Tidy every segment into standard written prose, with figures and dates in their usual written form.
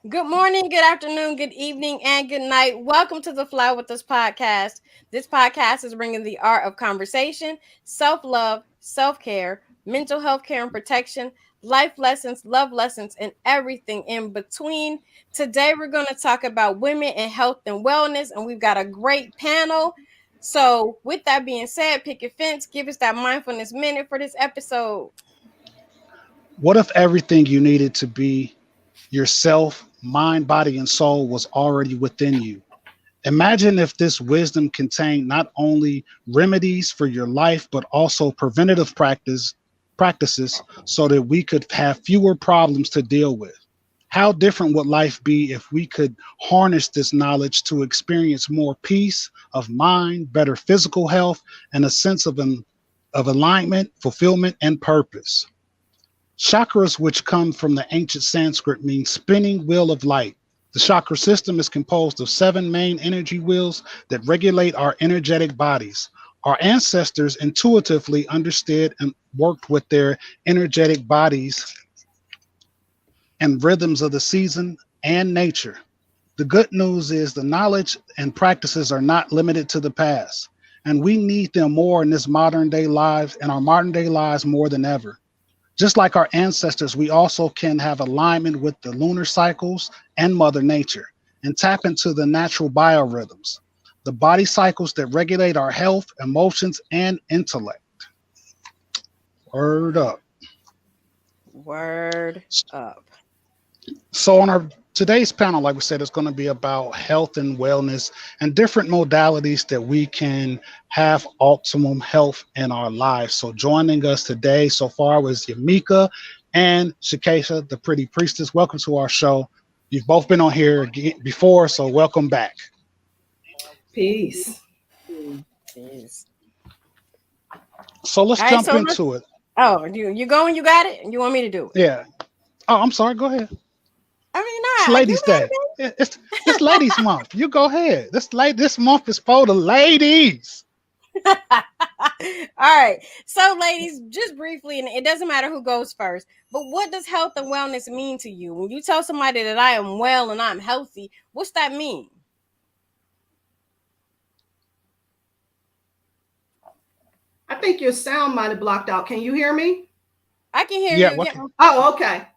Good morning, good afternoon, good evening, and good night. Welcome to the Fly With Us podcast. This podcast is bringing the art of conversation, self love, self care, mental health care and protection, life lessons, love lessons, and everything in between. Today, we're going to talk about women and health and wellness, and we've got a great panel. So, with that being said, pick your fence, give us that mindfulness minute for this episode. What if everything you needed to be yourself, mind, body, and soul was already within you? Imagine if this wisdom contained not only remedies for your life, but also preventative practices so that we could have fewer problems to deal with. How different would life be if we could harness this knowledge to experience more peace of mind, better physical health, and a sense of alignment, fulfillment, and purpose? Chakras, which come from the ancient Sanskrit, mean spinning wheel of light. The chakra system is composed of 7 main energy wheels that regulate our energetic bodies. Our ancestors intuitively understood and worked with their energetic bodies and rhythms of the season and nature. The good news is the knowledge and practices are not limited to the past, and we need them more in this modern day lives and our modern day lives more than ever. Just like our ancestors, we also can have alignment with the lunar cycles and Mother Nature and tap into the natural biorhythms, the body cycles that regulate our health, emotions, and intellect. Word up. Word up. So on our today's panel, like we said, it's going to be about health and wellness and different modalities that we can have optimum health in our lives. So joining us today so far was Yamika and Shakesha, the pretty priestess. Welcome to our show. You've both been on here before, so welcome back. Peace. Jeez. So let's All right, jump so let's. into it. Oh, you going? You got it. You want me to do it? Yeah. Oh, I'm sorry. Go ahead. I mean, It's nah, you Ladies' Day. It's Ladies' Month. You go ahead. This month is for the ladies. got it. All right. So, ladies, just briefly, and it doesn't matter who goes first, but what does health and wellness mean to you? When you tell somebody that I am well and I'm healthy, what's that mean? I think your sound might have blocked out. Can you hear me? I can hear Yeah. you. What? Yeah. Oh, okay.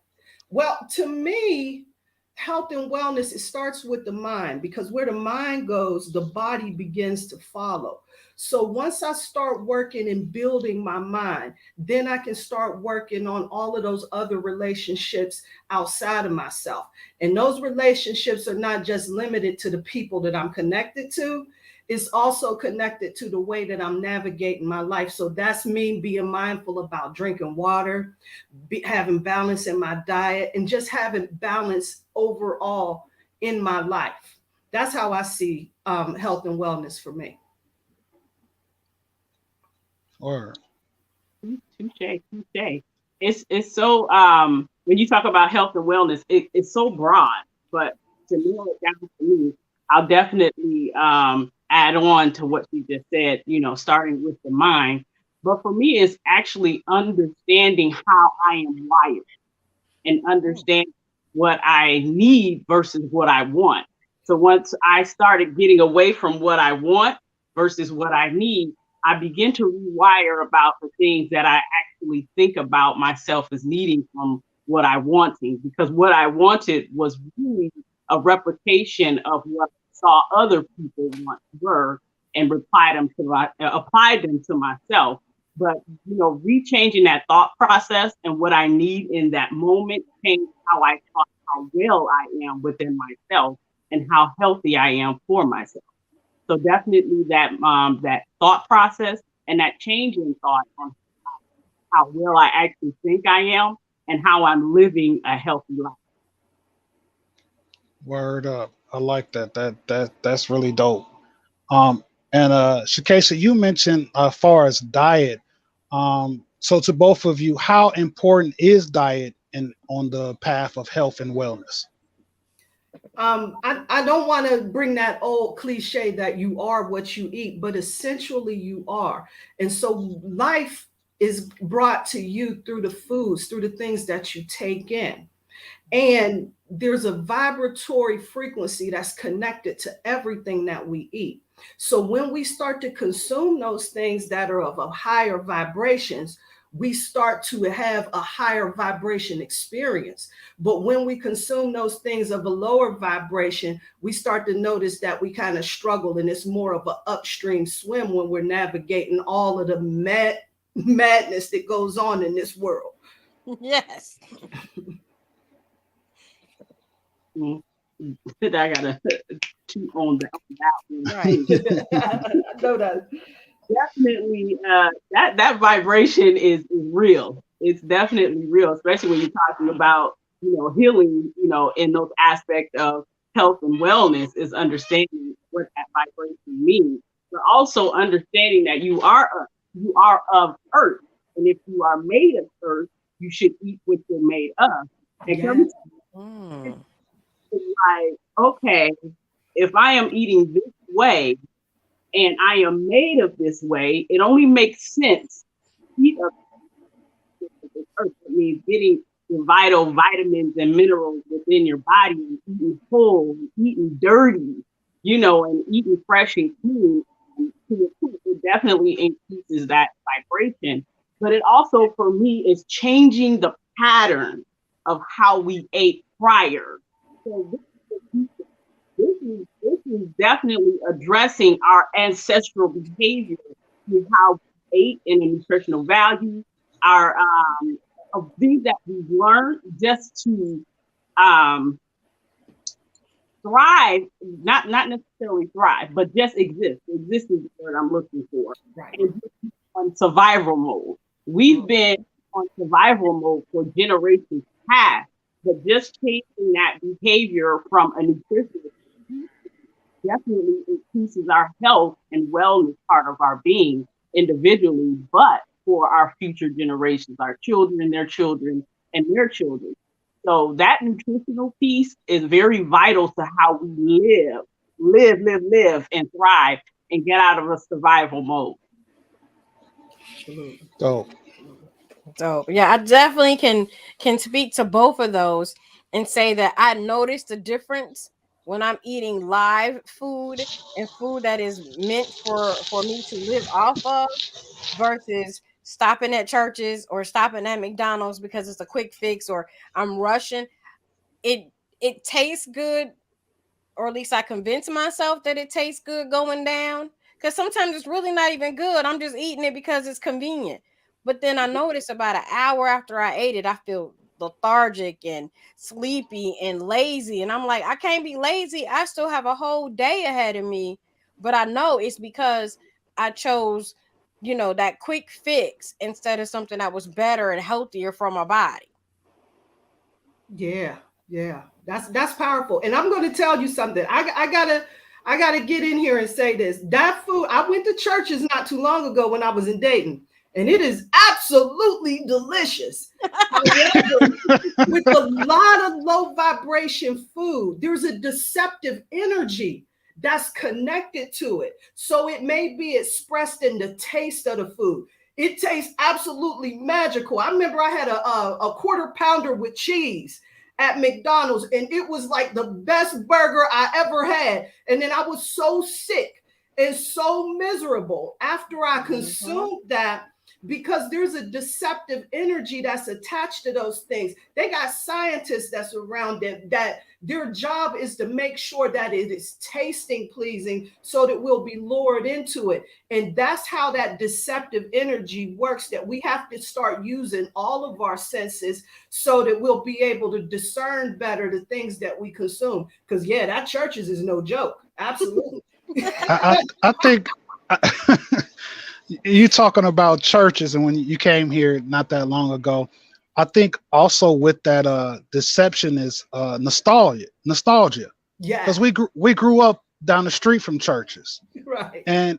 Well, to me, health and wellness, it starts with the mind because where the mind goes, the body begins to follow. So once I start working and building my mind, then I can start working on all of those other relationships outside of myself. And those relationships are not just limited to the people that I'm connected to. It's also connected to the way that I'm navigating my life. So that's me being mindful about drinking water, having balance in my diet, and just having balance overall in my life. That's how I see health and wellness for me. Or Touche, touche. It's so when you talk about health and wellness, it's so broad. But to narrow it down for me, I'll definitely add on to what you just said. Starting with the mind. But for me, it's actually understanding how I am wired and understand what I need versus what I want. So once I started getting away from what I want versus what I need, I begin to rewire about the things that I actually think about myself as needing from what I wanted, because what I wanted was really a replication of what I saw other people once were and applied them to myself. But rechanging that thought process and what I need in that moment changed how I thought, how well I am within myself and how healthy I am for myself. So definitely that thought process and that change in thought on how well I actually think I am and how I'm living a healthy life. word up. I like that. That's really dope. Um, and Shakesha, you mentioned far as diet. So to both of you, how important is diet in on the path of health and wellness? I don't want to bring that old cliche that you are what you eat, but essentially you are. And so life is brought to you through the foods, through the things that you take in. And there's a vibratory frequency that's connected to everything that we eat. So when we start to consume those things that are of a higher vibrations, we start to have a higher vibration experience. But when we consume those things of a lower vibration, we start to notice that we kind of struggle, and it's more of an upstream swim when we're navigating all of the madness that goes on in this world. Yes. I gotta chew on that one. Right. I know that. Definitely, that vibration is real. It's definitely real, especially when you're talking about, healing, in those aspects of health and wellness, is understanding what that vibration means, but also understanding that you are of earth, and if you are made of earth, you should eat what you're made of. And Yes. like, okay, if I am eating this way and I am made of this way, it only makes sense to eat of this earth. It means getting the vital vitamins and minerals within your body, and eating whole, and eating dirty, and eating fresh and clean. And it definitely increases that vibration. But it also, for me, is changing the pattern of how we ate prior. So this is definitely addressing our ancestral behavior with how we ate and the nutritional value, our of things that we've learned just to thrive, not necessarily thrive, but just exist. Exist is the word I'm looking for. Right. And on survival mode. We've been on survival mode for generations past, but just changing that behavior from a nutritionist definitely increases our health and wellness part of our being individually, but for our future generations, our children, their children, and their children. So that nutritional piece is very vital to how we live, and thrive and get out of a survival mode. Dope. Yeah, I definitely can speak to both of those and say that I noticed the difference when I'm eating live food and food that is meant for me to live off of versus stopping at churches or stopping at McDonald's because it's a quick fix or I'm rushing. It tastes good, or at least I convince myself that it tastes good going down, because sometimes it's really not even good. I'm just eating it because it's convenient. But then I notice about an hour after I ate it, I feel lethargic and sleepy and lazy. And I'm like, I can't be lazy. I still have a whole day ahead of me. But I know it's because I chose, that quick fix instead of something that was better and healthier for my body. Yeah. That's powerful. And I'm going to tell you something. I gotta get in here and say this. That food, I went to churches not too long ago when I was in Dayton, and it is absolutely delicious. However, with a lot of low vibration food, there's a deceptive energy that's connected to it. So it may be expressed in the taste of the food. It tastes absolutely magical. I remember I had a quarter pounder with cheese at McDonald's, and it was like the best burger I ever had. And then I was so sick and so miserable after I consumed that, because there's a deceptive energy that's attached to those things. They got scientists that's around it that their job is to make sure that it is tasting pleasing so that we'll be lured into it. And that's how that deceptive energy works, that we have to start using all of our senses so that we'll be able to discern better the things that we consume. Because that churches is no joke. Absolutely. I think you talking about churches, and when you came here not that long ago, I think also with that deception is nostalgia. Yeah, because we grew up down the street from churches, right? And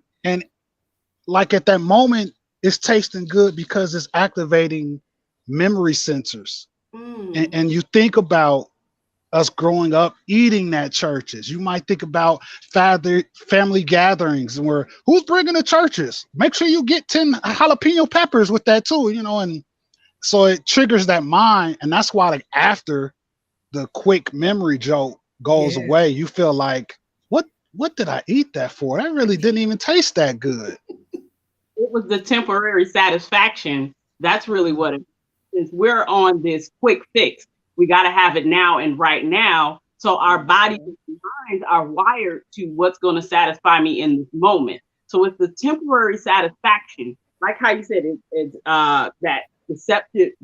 like at that moment, it's tasting good because it's activating memory sensors, and you think about us growing up eating at churches. You might think about family gatherings where who's bringing the churches? Make sure you get 10 jalapeno peppers with that too, and so it triggers that mind. And that's why, like, after the quick memory jolt goes away, you feel like, what did I eat that for? That really didn't even taste that good. It was the temporary satisfaction. That's really what it is. We're on this quick fix. We got to have it now and right now. So our bodies and minds are wired to what's going to satisfy me in this moment. So it's the temporary satisfaction, like how you said, it's that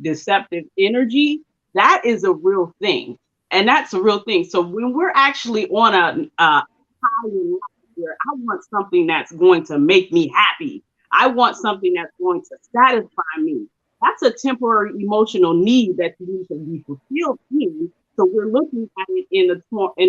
deceptive energy. That is a real thing, and that's a real thing. So when we're actually on a high in life where I want something that's going to make me happy, I want something that's going to satisfy me. That's a temporary emotional need that you need to be fulfilled in. So we're looking at it in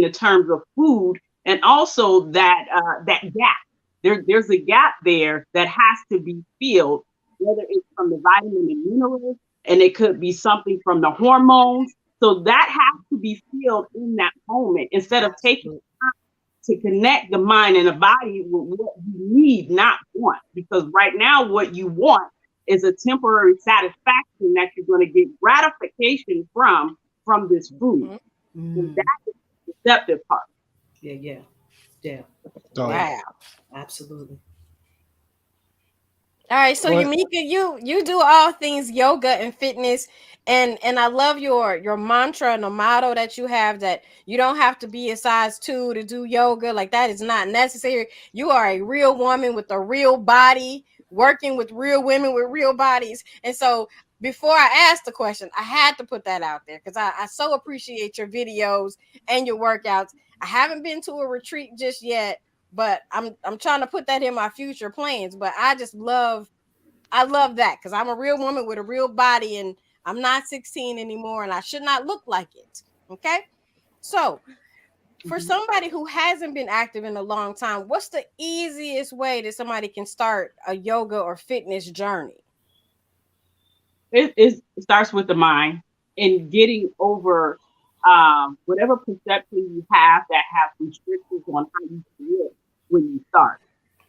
the terms of food, and also that gap. There's a gap there that has to be filled, whether it's from the vitamin and minerals, and it could be something from the hormones. So that has to be filled in that moment, instead of taking time to connect the mind and the body with what you need, not want. Because right now, what you want is a temporary satisfaction that you're going to get gratification from this food. And that is the deceptive part. Yeah. Wow. Absolutely. All right, so Yamika, you do all things yoga and fitness, and I love your mantra and the motto that you have, that you don't have to be a size 2 to do yoga. Like, that is not necessary. You are a real woman with a real body, working with real women with real bodies. And so before I asked the question, I had to put that out there because I so appreciate your videos and your workouts. I haven't been to a retreat just yet, but I'm trying to put that in my future plans. But I love that because I'm a real woman with a real body, and I'm not 16 anymore, and I should not look like it. Okay. So for somebody who hasn't been active in a long time, what's the easiest way that somebody can start a yoga or fitness journey? It starts with the mind and getting over whatever perception you have that have restrictions on how you feel when you start.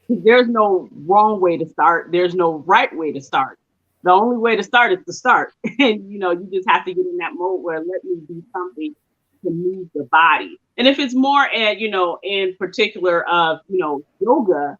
There's no wrong way to start. There's no right way to start. The only way to start is to start. And, you just have to get in that mode where let me do something to move the body. And if it's more, in particular of, yoga,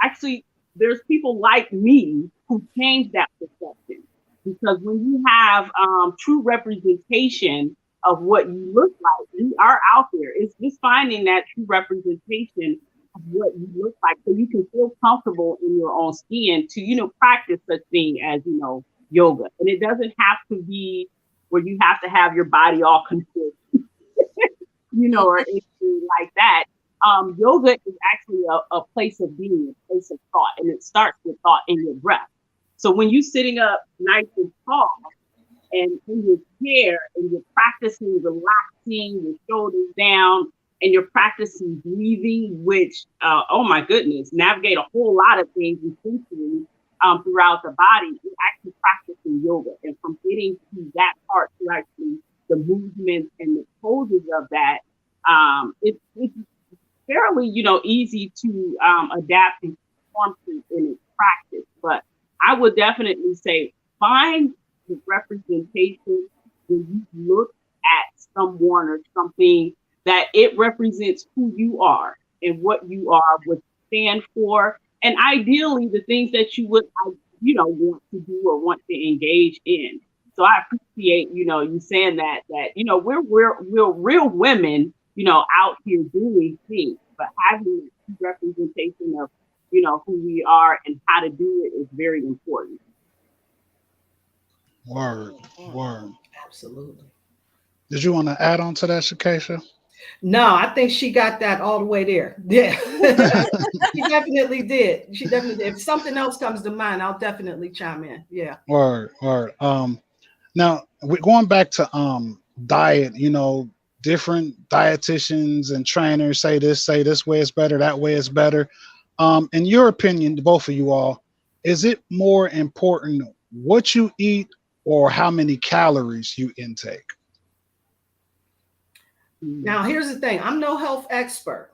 actually, there's people like me who change that perception. Because when you have true representation of what you look like, you are out there. It's just finding that true representation of what you look like, so you can feel comfortable in your own skin to, practice such thing as, yoga. And it doesn't have to be where you have to have your body all contorted, or anything like that. Yoga is actually a place of being, a place of thought, and it starts with thought in your breath. So when you're sitting up nice and tall and in your chair and you're practicing relaxing your shoulders down, and you're practicing breathing, which, oh my goodness, navigate a whole lot of things essentially throughout the body. You're actually practicing yoga. And from getting to that part to actually the movements and the poses of that, it's fairly, easy to adapt and perform to in its practice. But I would definitely say find the representation when you look at someone or something, that it represents who you are and what you are, what you stand for, and ideally the things that you would, want to do or want to engage in. So I appreciate, you saying that we're real women, out here doing things, but having a representation of, who we are and how to do it is very important. Word. Absolutely. Did you want to add on to that, Shakesha? No, I think she got that all the way there. Yeah. She definitely did. If something else comes to mind, I'll definitely chime in. Yeah. Word. Now we're going back to diet, different dietitians and trainers say this way is better, that way is better. In your opinion, both of you all, is it more important what you eat or how many calories you intake? Now, here's the thing. I'm no health expert,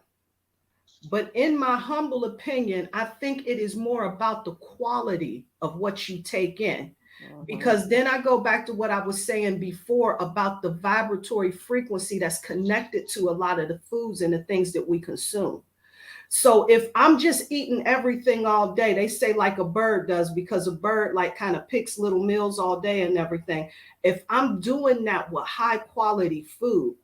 but in my humble opinion, I think it is more about the quality of what you take in. Because then I go back to what I was saying before about the vibratory frequency that's connected to a lot of the foods and the things that we consume. So if I'm just eating everything all day, they say like a bird does, because a bird like kind of picks little meals all day and everything. If I'm doing that with high quality food,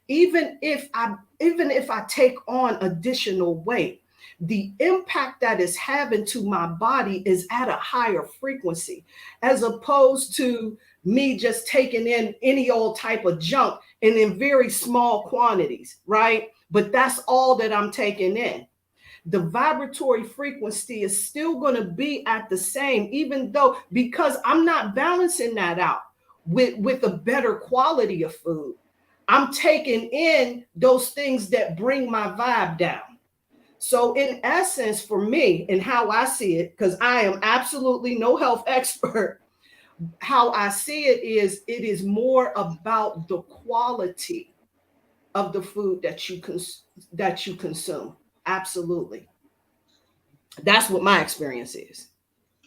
even if I take on additional weight, the impact that is having to my body is at a higher frequency, as opposed to me just taking in any old type of junk and in very small quantities, right? But that's all that I'm taking in. The vibratory frequency is still going to be at the same, even though, because I'm not balancing that out with a better quality of food. I'm taking in those things that bring my vibe down. So in essence, for me and how I see it, because I am absolutely no health expert, how I see it is more about the quality of the food that you consume. Absolutely. That's what my experience is.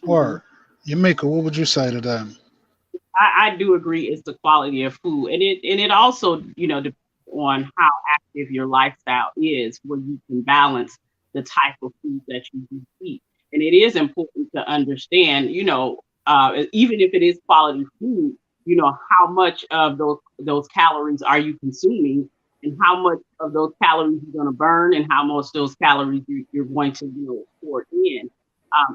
Or Yamika, what would you say to them? I do agree it's the quality of food, and it also, you know, depends on how active your lifestyle is, where you can balance the type of food that you do eat. And it is important to understand, you know, even if it is quality food, you know, how much of those calories are you consuming, and how much of those calories you're going to burn, and how much those calories you're going to, you know, pour in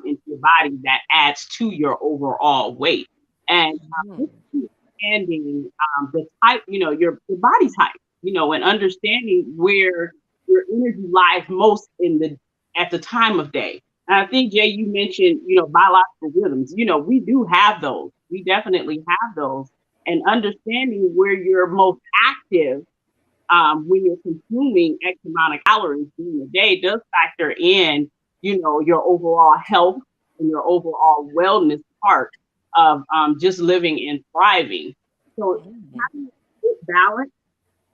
into your body that adds to your overall weight. And understanding the type, you know, your body type, you know, and understanding where your energy lies most at the time of day. And I think, Jay, you mentioned, you know, biological rhythms. You know, we do have those. We definitely have those. And understanding where you're most active when you're consuming X amount of calories during the day does factor in, you know, your overall health and your overall wellness part of just living and thriving. So having a balance,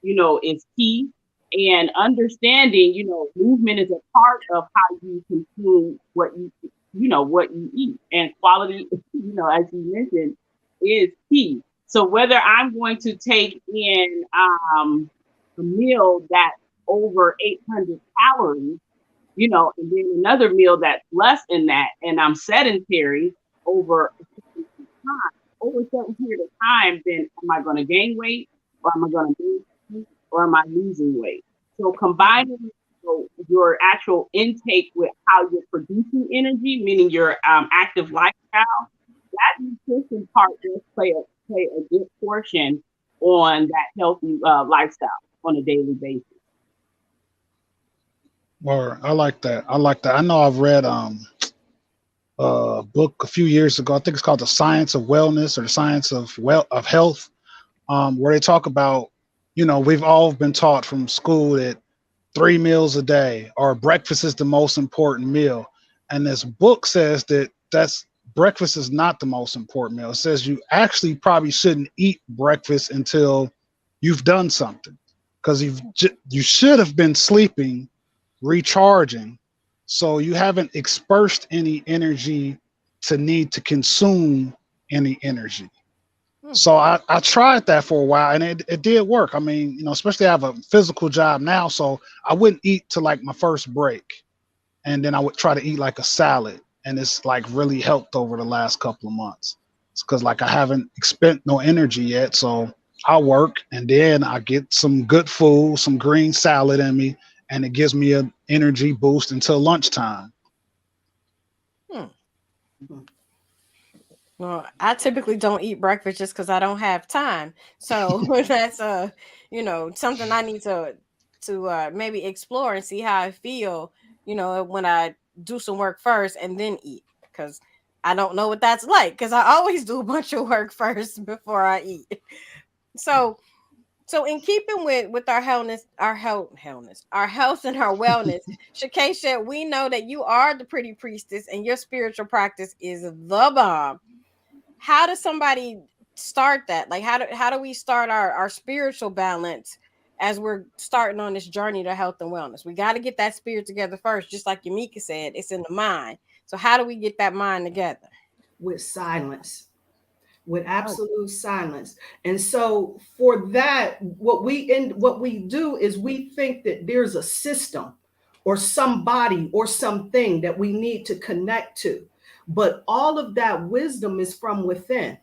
you know, is key. And understanding, you know, movement is a part of how you consume what what you eat. And quality, you know, as you mentioned, is key. So whether I'm going to take in a meal that's over 800 calories, you know, and then another meal that's less than that, and I'm sedentary over a certain period of time, then am I going to gain weight, or am I going to lose weight, or am I losing weight? So combining, you know, your actual intake with how you're producing energy, meaning your active lifestyle, that nutrition part does play a good portion on that healthy lifestyle on a daily basis. Or I like that. I like that. I know I've read a book a few years ago. I think it's called The Science of Wellness, or The Science of Health, where they talk about, you know, we've all been taught from school that 3 meals a day, or breakfast is the most important meal. And this book says that's breakfast is not the most important meal. It says you actually probably shouldn't eat breakfast until you've done something, because you should have been sleeping, recharging, so you haven't dispersed any energy to need to consume any energy. So I tried that for a while, and it did work. I mean, you know, especially I have a physical job now, so I wouldn't eat to like my first break, and then I would try to eat like a salad, and it's like really helped over the last couple of months. It's because like I haven't spent no energy yet, so I work and then I get some good food, some green salad in me, and it gives me an energy boost until lunchtime. Well, I typically don't eat breakfast just because I don't have time. So that's you know, something I need to maybe explore and see how I feel, you know, when I do some work first and then eat, because I don't know what that's like, because I always do a bunch of work first before I eat. So in keeping with our health and our wellness, Shakesha, we know that you are the pretty priestess and your spiritual practice is the bomb. How does somebody start that? Like how do we start our spiritual balance as we're starting on this journey to health and wellness. We got to get that spirit together first, just like Yamika said, it's in the mind. So how do we get that mind together? With silence, with absolute silence. And so for that, what we do is we think that there's a system or somebody or something that we need to connect to. But all of that wisdom is from within.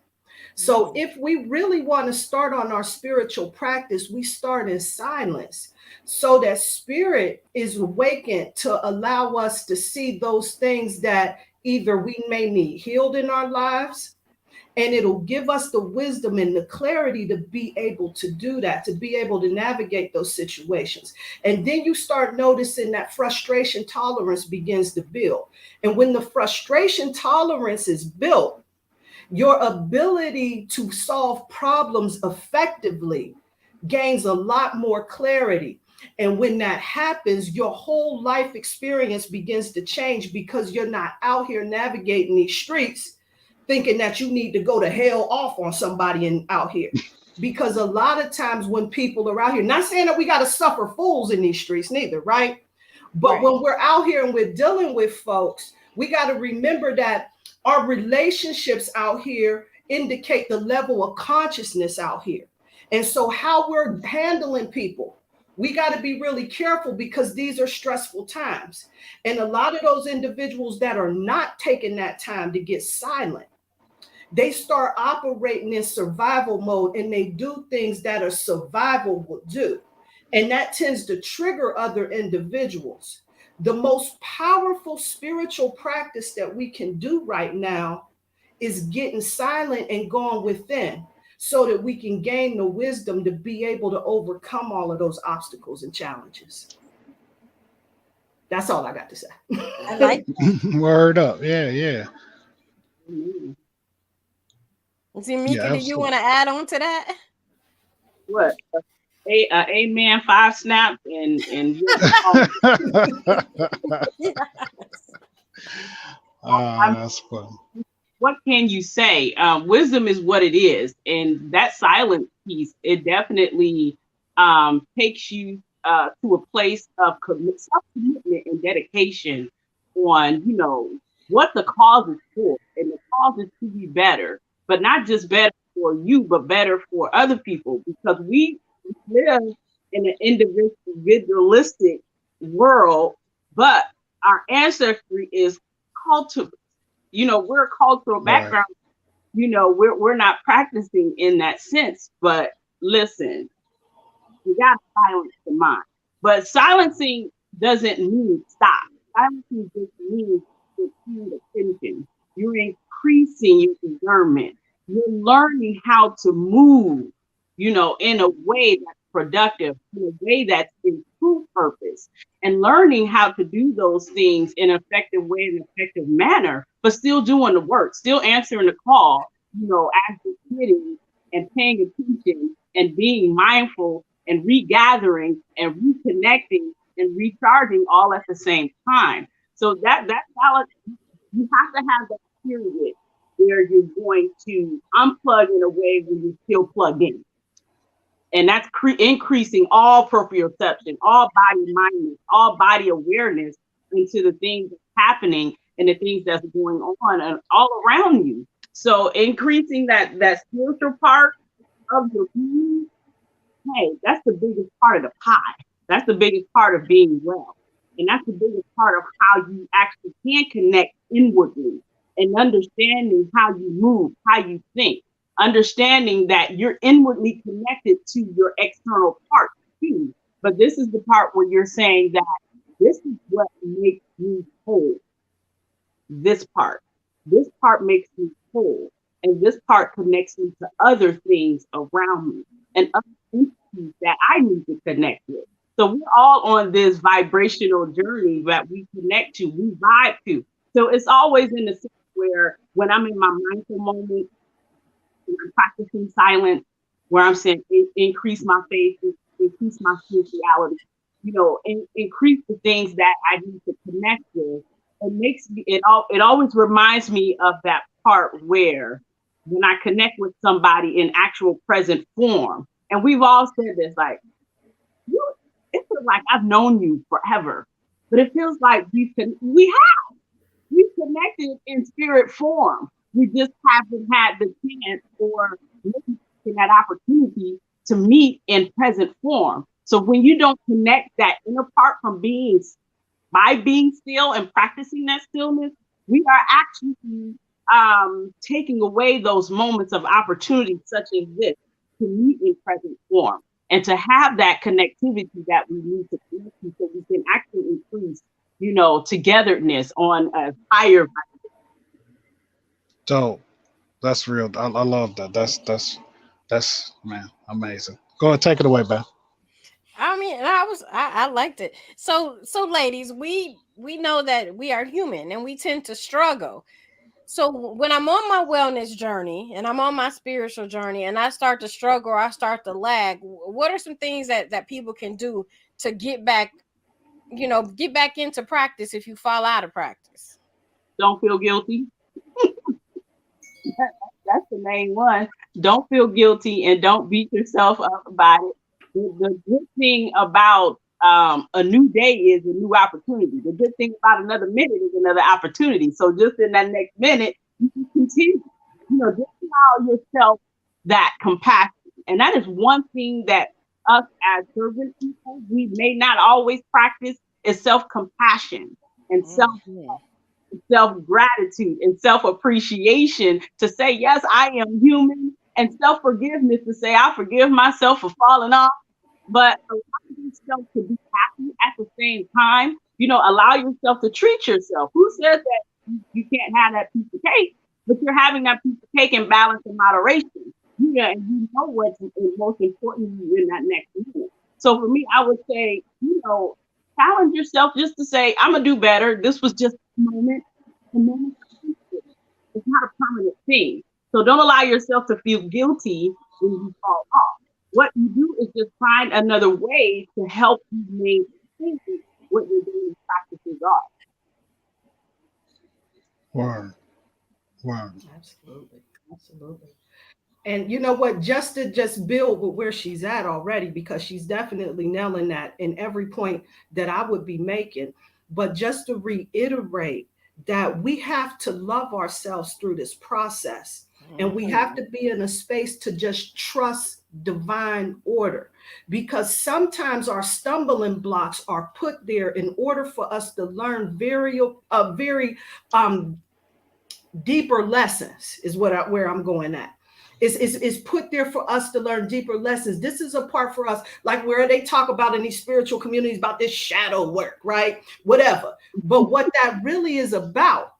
So if we really want to start on our spiritual practice, we start in silence so that spirit is awakened to allow us to see those things that either we may need healed in our lives, and it'll give us the wisdom and the clarity to be able to do that, to be able to navigate those situations. And then you start noticing that frustration tolerance begins to build. And when the frustration tolerance is built, your ability to solve problems effectively gains a lot more clarity. And when that happens, your whole life experience begins to change, because you're not out here navigating these streets thinking that you need to go to hell off on somebody out here. Because a lot of times when people are out here, not saying that we got to suffer fools in these streets neither, right? But when we're out here and we're dealing with folks, we got to remember that our relationships out here indicate the level of consciousness out here. And so how we're handling people, we got to be really careful, because these are stressful times. And a lot of those individuals that are not taking that time to get silent, they start operating in survival mode, and they do things that a survival would do. And that tends to trigger other individuals. The most powerful spiritual practice that we can do right now is getting silent and going within, so that we can gain the wisdom to be able to overcome all of those obstacles and challenges. That's all I got to say. I like that. Word up. Yeah. See, Mika, do you want to add on to that? What? Amen. 5 snaps and that's funny. What can you say? Wisdom is what it is, and that silent piece, it definitely takes you to a place of self-commitment and dedication on, what the cause is for, and the cause is to be better, but not just better for you, but better for other people, because we live in an individualistic world, but our ancestry is cultural. We're a cultural background. Right. We're not practicing in that sense. But listen, you got to silence the mind. But silencing doesn't mean stop. Silencing just means you're paying attention. You're increasing your discernment. You're learning how to move, in a way that's productive, in a way that's in true purpose, and learning how to do those things in an effective way, in an effective manner, but still doing the work, still answering the call, advocating and paying attention and being mindful and regathering and reconnecting and recharging all at the same time. So that balance, you have to have that period where you're going to unplug in a way where you're still plugged in. And that's increasing all proprioception, all body mindedness, all body awareness into the things that's happening and the things that's going on and all around you. So increasing that spiritual part of your being, hey, that's the biggest part of the pie. That's the biggest part of being well. And that's the biggest part of how you actually can connect inwardly and understanding how you move, how you think. Understanding that you're inwardly connected to your external part too. But this is the part where you're saying that this is what makes you whole. This part makes me whole. And this part connects me to other things around me and other entities that I need to connect with. So we're all on this vibrational journey that we connect to, we vibe to. So it's always in the sense where when I'm in my mindful moment, I'm practicing silence, where I'm saying increase my faith, increase my spirituality, increase the things that I need to connect with. It makes me, it always reminds me of that part where when I connect with somebody in actual present form, and we've all said this, like, feel like I've known you forever, but it feels like we've connected in spirit form. We just haven't had the chance or maybe that opportunity to meet in present form. So when you don't connect that inner part from by being still and practicing that stillness, we are actually taking away those moments of opportunity such as this to meet in present form and to have that connectivity that we need to connect so we can actually increase, togetherness on a higher. Dope. That's real. I love that. That's man, amazing. Go ahead, take it away, Beth. I mean, I liked it. So ladies, we know that we are human and we tend to struggle. So when I'm on my wellness journey and I'm on my spiritual journey and I start to struggle or I start to lag, what are some things that people can do to get back into practice if you fall out of practice? Don't feel guilty. That's the main one. Don't feel guilty and don't beat yourself up about it. The good thing about a new day is a new opportunity. The good thing about another minute is another opportunity. So just in that next minute, you can continue. Just allow yourself that compassion. And that is one thing that us as servant people, we may not always practice is self-compassion and self-gratitude and self-appreciation to say, yes, I am human, and self-forgiveness to say, I forgive myself for falling off, but allow yourself to be happy at the same time. Allow yourself to treat yourself. Who says that you can't have that piece of cake, but you're having that piece of cake in balance and moderation? And you know what's most important in that next minute. So for me, I would say, challenge yourself just to say, I'm gonna do better. This was just a moment. And then it's not a permanent thing. So don't allow yourself to feel guilty when you fall off. What you do is just find another way to help you maintain what your daily practices are. Word. Absolutely. And you know what, just to build with where she's at already, because she's definitely nailing that in every point that I would be making. But just to reiterate that we have to love ourselves through this process. And we have to be in a space to just trust divine order, because sometimes our stumbling blocks are put there in order for us to learn very deeper lessons is where I'm going at. Is put there for us to learn deeper lessons. This is a part for us, like where they talk about in these spiritual communities about this shadow work, right? Whatever. But what that really is about,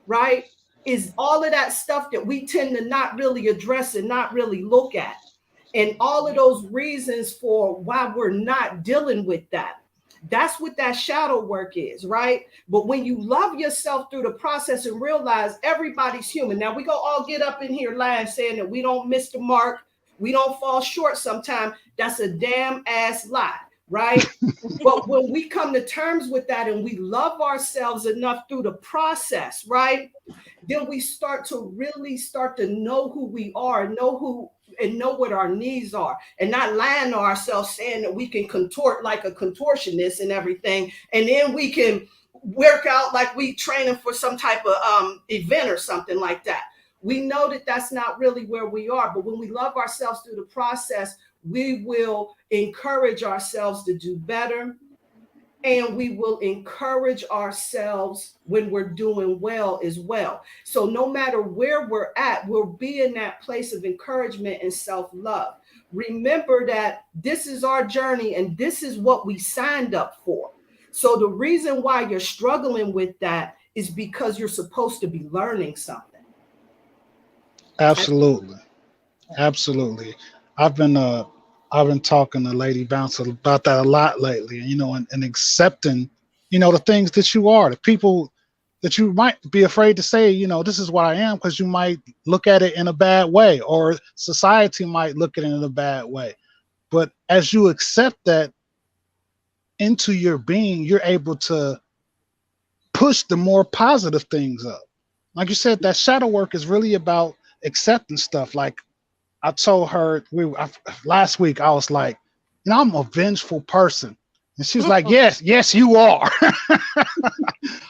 right, is all of that stuff that we tend to not really address and not really look at. And all of those reasons for why we're not dealing with that. That's what that shadow work is, right? But when you love yourself through the process and realize everybody's human. Now we go all get up in here lying saying that we don't miss the mark, we don't fall short sometime. That's a damn ass lie, right? But when we come to terms with that and we love ourselves enough through the process, right? Then we start to know who we are, know what our needs are, and not lying to ourselves saying that we can contort like a contortionist and everything, and then we can work out like we training for some type of event or something like that. We know that that's not really where we are, but when we love ourselves through the process, we will encourage ourselves to do better, and we will encourage ourselves when we're doing well as well. So no matter where we're at, we'll be in that place of encouragement and self-love. Remember that this is our journey and this is what we signed up for. So the reason why you're struggling with that is because you're supposed to be learning something. Absolutely. I've been talking to Lady Bouncer about that a lot lately, and accepting, the things that you are, the people that you might be afraid to say, this is what I am, because you might look at it in a bad way, or society might look at it in a bad way. But as you accept that into your being, you're able to push the more positive things up. Like you said, that shadow work is really about accepting stuff. Like I told her last week, I was like, I'm a vengeful person. And she's like, yes, you are.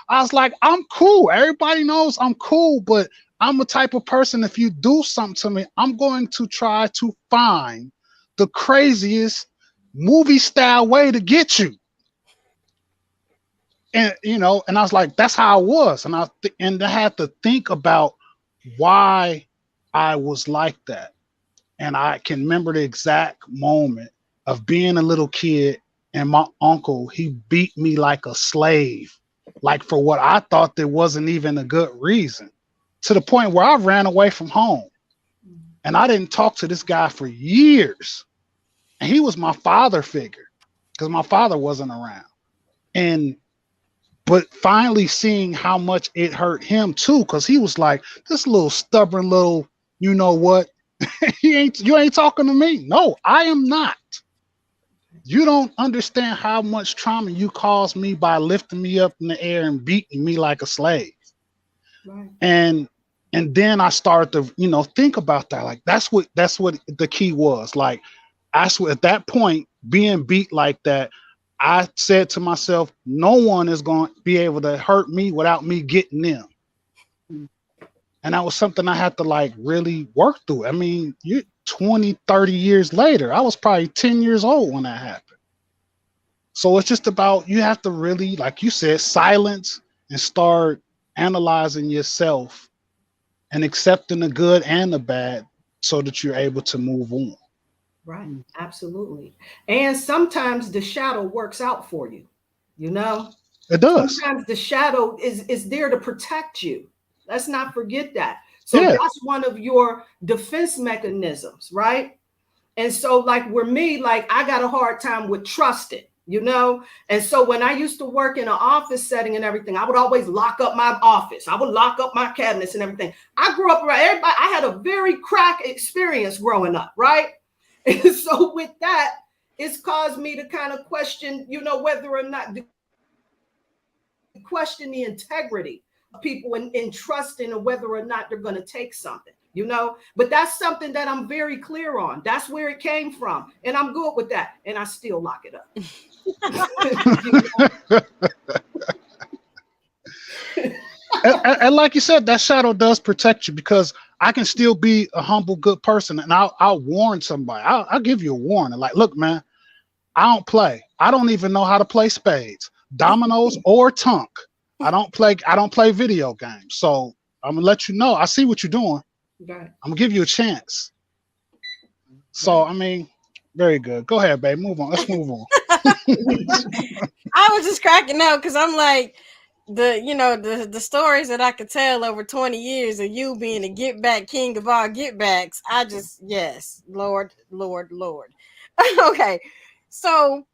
I was like, I'm cool. Everybody knows I'm cool, but I'm the type of person, if you do something to me, I'm going to try to find the craziest movie style way to get you. And, and I was like, that's how I was. And I had to think about why I was like that. And I can remember the exact moment of being a little kid, and my uncle, he beat me like a slave, like for what I thought there wasn't even a good reason, to the point where I ran away from home. And I didn't talk to this guy for years. And he was my father figure because my father wasn't around. But finally seeing how much it hurt him too, because he was like, this little stubborn little, you know what? You ain't talking to me. No, I am not. You don't understand how much trauma you caused me by lifting me up in the air and beating me like a slave. Right. And then I started to, think about that. Like that's what the key was. Like at that point, being beat like that, I said to myself, no one is going to be able to hurt me without me getting them. And that was something I had to like really work through. I mean, 20, 30 years later, I was probably 10 years old when that happened. So it's just about, you have to really, like you said, silence and start analyzing yourself and accepting the good and the bad so that you're able to move on. Right. Absolutely. And sometimes the shadow works out for you. It does. Sometimes the shadow is there to protect you. Let's not forget that. So that's one of your defense mechanisms, right? And so like with me, like I got a hard time with trusting, And so when I used to work in an office setting and everything, I would always lock up my office. I would lock up my cabinets and everything. I grew up around everybody. I had a very crack experience growing up, right? And so with that, it's caused me to kind of question, whether or not question the integrity of people in trusting and whether or not they're going to take something, but that's something that I'm very clear on. That's where it came from. And I'm good with that. And I still lock it up. and like you said, that shadow does protect you, because I can still be a humble, good person, and I'll warn somebody. I'll give you a warning. Like, look, man, I don't play. I don't even know how to play spades, dominoes, or tunk. I don't play video games. So I'm gonna let you know. I see what you're doing. Right. I'm gonna give you a chance. So I mean, very good. Go ahead, babe. Move on. Let's move on. I was just cracking up because I'm like, the stories that I could tell over 20 years of you being a get back king of all get backs. Yes, Lord. Okay. So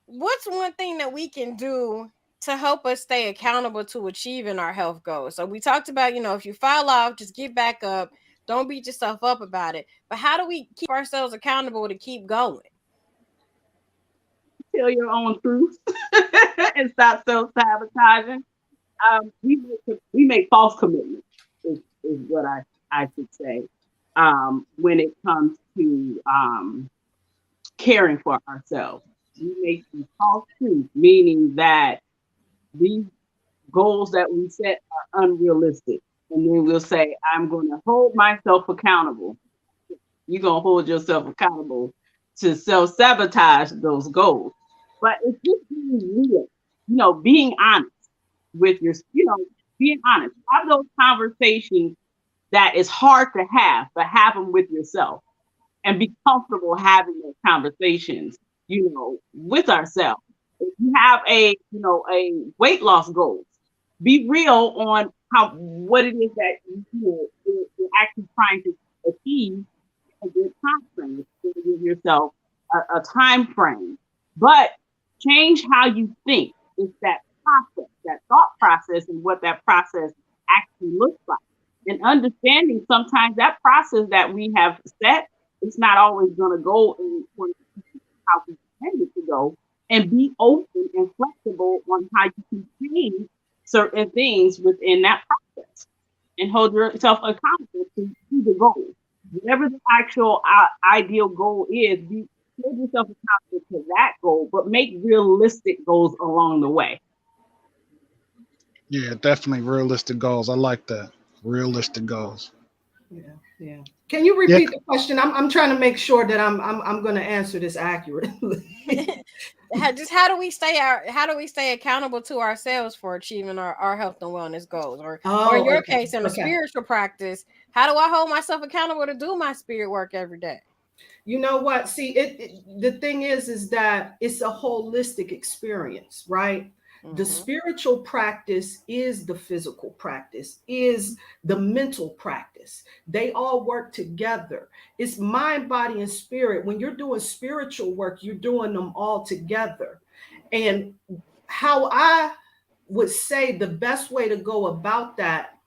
what's one thing that we can do to help us stay accountable to achieving our health goals? So we talked about, if you fall off, just get back up. Don't beat yourself up about it. But how do we keep ourselves accountable to keep going? Tell your own truth and stop self-sabotaging. We make false commitments is what I should say when it comes to caring for ourselves. We make these false truths, meaning that these goals that we set are unrealistic. And then we'll say, I'm going to hold myself accountable. You're going to hold yourself accountable to self-sabotage those goals. But it's just being real, being honest with being honest. Have those conversations that is hard to have, but have them with yourself and be comfortable having those conversations, with ourselves. If you have a weight loss goal, be real on what it is that you're actually trying to achieve a good time frame. Give yourself a time frame, but change how you think. It's that process, that thought process, and what that process actually looks like. And understanding sometimes that process that we have set, it's not always going to go in how we intended to go, and be open and flexible on how you can change certain things within that process and hold yourself accountable to the goal. Whatever the actual ideal goal is, be hold yourself accountable to that goal, but make realistic goals along the way. Yeah, definitely realistic goals. I like that. Realistic goals. Yeah. Can you Yeah. repeat the question? I'm trying to make sure that I'm going to answer this accurately. How do we stay accountable to ourselves for achieving our health and wellness goals? Or in your case, in a spiritual practice, how do I hold myself accountable to do my spirit work every day? You know what? See, the thing is that it's a holistic experience, right? The spiritual practice is the physical practice, is the mental practice. They all work together. It's mind, body, and spirit. When you're doing spiritual work, you're doing them all together. And how I would say the best way to go about that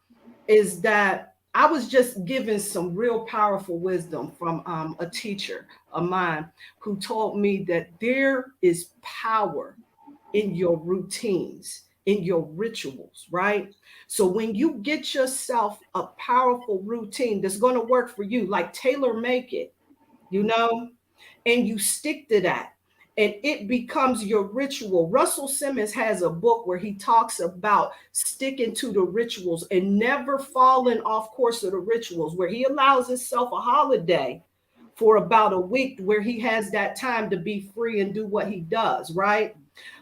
is that I was just given some real powerful wisdom from a teacher of mine who told me that there is power in your routines, in your rituals, right? So when you get yourself a powerful routine that's going to work for you, like tailor make it, and you stick to that, and it becomes your ritual. Russell Simmons has a book where he talks about sticking to the rituals and never falling off course of the rituals, where he allows himself a holiday for about a week where he has that time to be free and do what he does, right?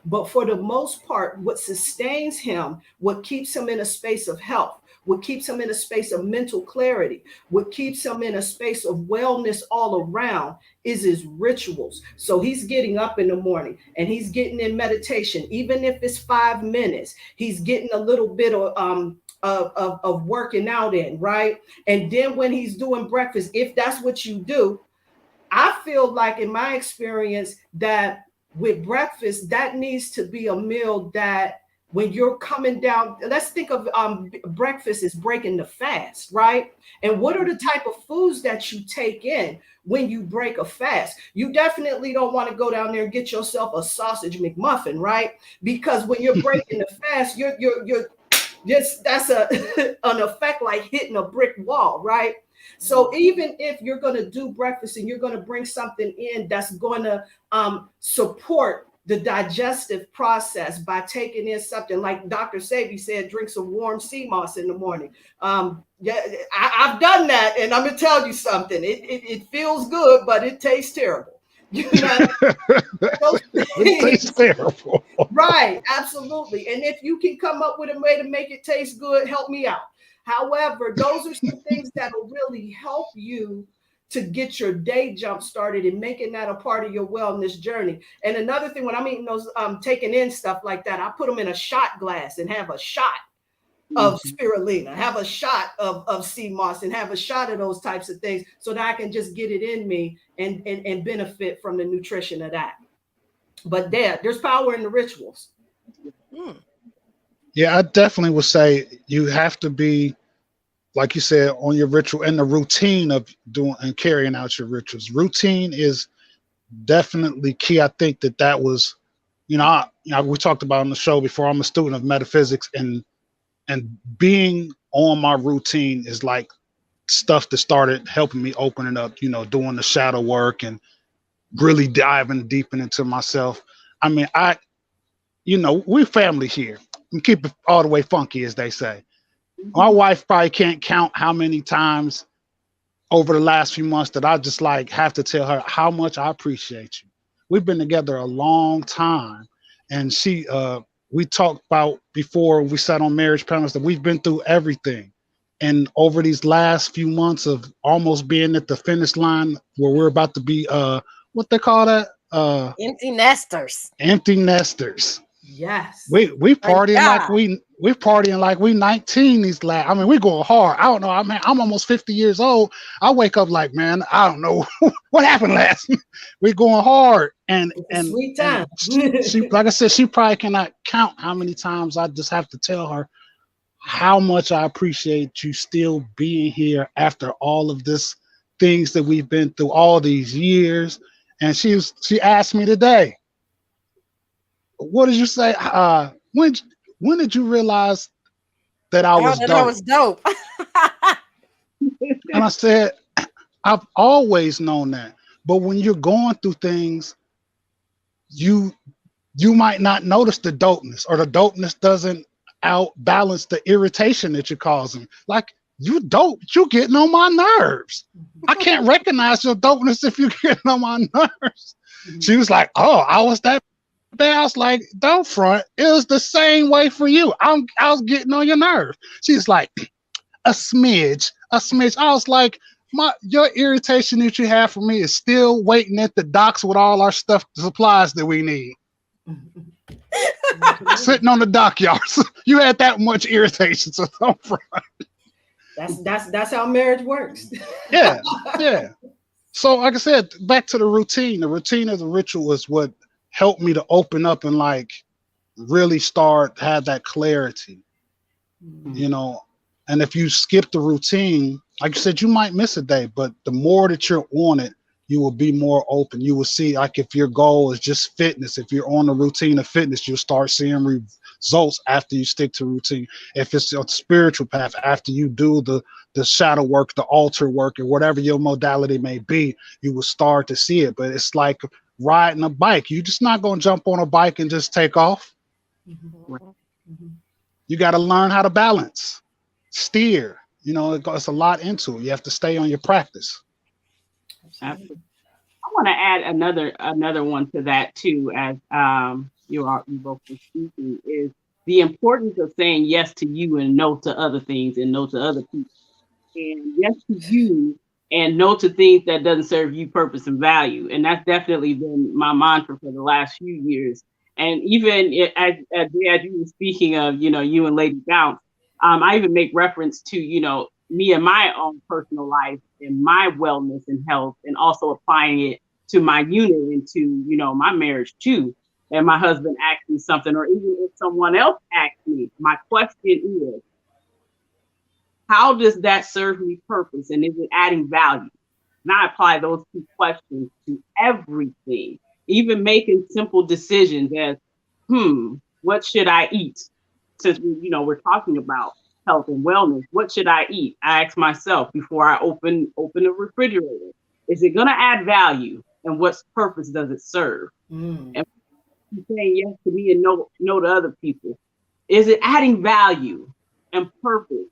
But for the most part, what sustains him, what keeps him in a space of health, what keeps him in a space of mental clarity, what keeps him in a space of wellness all around is his rituals. So he's getting up in the morning and he's getting in meditation, even if it's 5 minutes, he's getting a little bit of working out in, right? And then when he's doing breakfast, if that's what you do, I feel like in my experience that with breakfast, that needs to be a meal that when you're coming down, let's think of breakfast as breaking the fast, right? And what are the type of foods that you take in when you break a fast? You definitely don't want to go down there and get yourself a sausage McMuffin, right? Because when you're breaking the fast, you're just, that's an effect like hitting a brick wall, right? So even if you're going to do breakfast and you're going to bring something in that's going to support the digestive process by taking in something like Dr. Sebi said, drink some warm sea moss in the morning. I've done that, and I'm going to tell you something. It feels good, but it tastes terrible. It tastes terrible. Right, absolutely. And if you can come up with a way to make it taste good, help me out. However, those are some things that will really help you to get your day jump started and making that a part of your wellness journey. And another thing, when I'm eating those, taking in stuff like that, I put them in a shot glass and have a shot of spirulina, have a shot of sea moss, and have a shot of those types of things so that I can just get it in me and benefit from the nutrition of that. But there's power in the rituals. Yeah, I definitely would say you have to be, like you said, on your ritual and the routine of doing and carrying out your rituals. Routine is definitely key. I think that was, we talked about on the show before. I'm a student of metaphysics, and being on my routine is like stuff that started helping me opening up, doing the shadow work and really diving deep into myself. I mean, we're family here. And keep it all the way funky, as they say. My wife probably can't count how many times over the last few months that I just have to tell her how much I appreciate you. We've been together a long time, and we talked about before we sat on marriage panels that we've been through everything. And over these last few months of almost being at the finish line where we're about to be, what they call that? Empty nesters. Empty nesters. Yes. We partying like we 19 these last. I mean, we going hard. I don't know. I mean, I'm almost 50 years old. I wake up like, man, I don't know what happened last. We going hard, and sweet time. She, like I said, she probably cannot count how many times I just have to tell her how much I appreciate you still being here after all of this things that we've been through all these years. And she asked me today, what did you say? When did you realize that I was dope? I was dope. And I said, I've always known that, But when you're going through things, you might not notice the dopeness, or the dopeness doesn't outbalance the irritation that you're causing. Like, you dope, you getting on my nerves. I can't recognize your dopeness if you're getting on my nerves. She was like, oh, I was that bad. I was like, don't front. It was the same way for you. I was getting on your nerves. She's like, a smidge. I was like, your irritation that you have for me is still waiting at the docks with all our stuff, supplies that we need. Sitting on the dockyards. You had that much irritation, so don't front. That's how marriage works. Yeah. So like I said, back to the routine. The routine of the ritual is what helped me to open up and like really have that clarity. You know, and if you skip the routine, like you said, you might miss a day, but the more that you're on it, you will be more open. You will see, like, if your goal is just fitness, if you're on the routine of fitness, you'll start seeing results after you stick to routine. If it's a spiritual path, after you do the shadow work, the altar work, or whatever your modality may be, you will start to see it. But it's like riding a bike. You're just not going to jump on a bike and just take off. You got to learn how to balance, steer. You know, it's a lot into it. You have to stay on your practice. Absolutely. I want to add another one to that too, as you both were speaking, is the importance of saying yes to you and no to other things and no to other people, and yes to you and no to things that doesn't serve you purpose and value. And that's definitely been my mantra for the last few years. And even as you were speaking of, you know, you and Lady Bounce, I even make reference to, you know, me and my own personal life and my wellness and health, and also applying it to my unit and to, you know, my marriage too. And my husband asks me something, or even if someone else asks me, my question is, how does that serve me purpose? And is it adding value? And I apply those two questions to everything, even making simple decisions as, what should I eat? Since we're talking about health and wellness, what should I eat? I ask myself before I open the refrigerator, is it going to add value, and what purpose does it serve? And saying yes to me and no to other people, is it adding value and purpose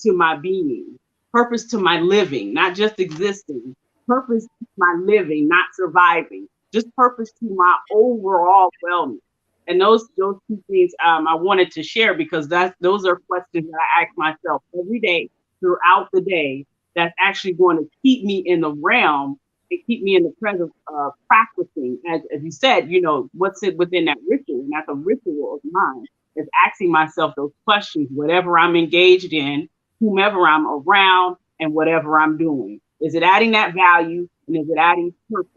to my being, purpose to my living, not just existing, purpose to my living, not surviving, just purpose to my overall wellness? And those two things I wanted to share, because those are questions that I ask myself every day throughout the day, that's actually going to keep me in the realm and keep me in the presence of practicing, as you said, you know, what's it within that ritual. And that's a ritual of mine, is asking myself those questions, whatever I'm engaged in, whomever I'm around, and whatever I'm doing. Is it adding that value, and is it adding purpose?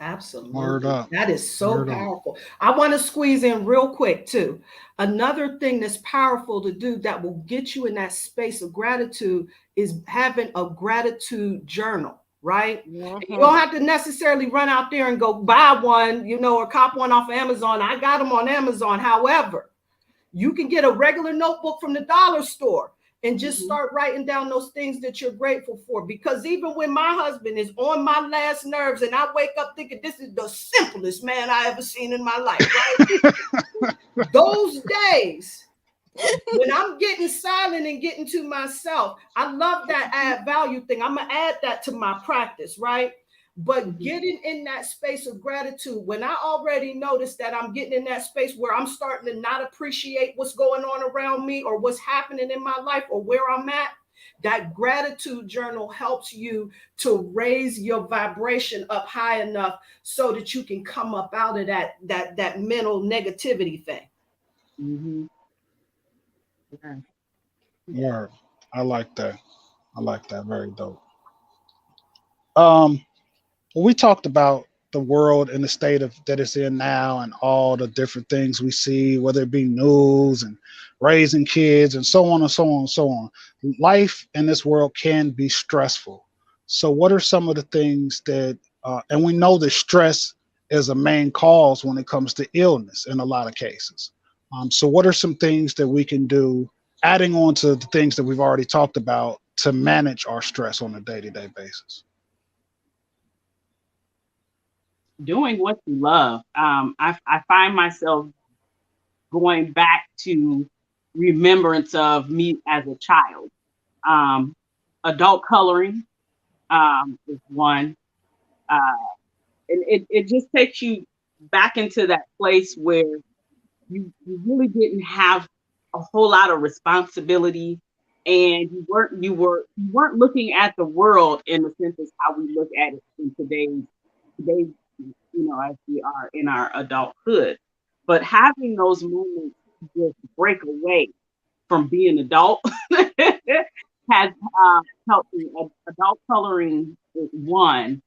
Absolutely. Word up. That is so Word powerful. I want to squeeze in real quick too. Another thing that's powerful to do that will get you in that space of gratitude is having a gratitude journal, right? You don't have to necessarily run out there and go buy one, you know, or cop one off Amazon. I got them on Amazon. However, you can get a regular notebook from the dollar store and just start writing down those things that you're grateful for. Because even when my husband is on my last nerves and I wake up thinking this is the simplest man I ever seen in my life, right? Those days when I'm getting silent and getting to myself, I love that add value thing. I'm gonna add that to my practice, right? But getting in that space of gratitude, when I already noticed that I'm getting in that space where I'm starting to not appreciate what's going on around me or what's happening in my life or where I'm at, that gratitude journal helps you to raise your vibration up high enough so that you can come up out of that mental negativity thing. Word. I like that. Very dope. We talked about the world and the state of that it's in now, and all the different things we see, whether it be news and raising kids and so on and so on and so on. Life in this world can be stressful. So what are some of the things that, and we know that stress is a main cause when it comes to illness in a lot of cases. So what are some things that we can do, adding on to the things that we've already talked about, to manage our stress on a day-to-day basis? doing what you love. I find myself going back to remembrance of me as a child. Um, Adult coloring is one. Uh, and it just takes you back into that place where you really didn't have a whole lot of responsibility, and you weren't looking at the world in the sense as how we look at it in today's as we are in our adulthood. But having those moments to just break away from being adult has helped me. Adult coloring is one,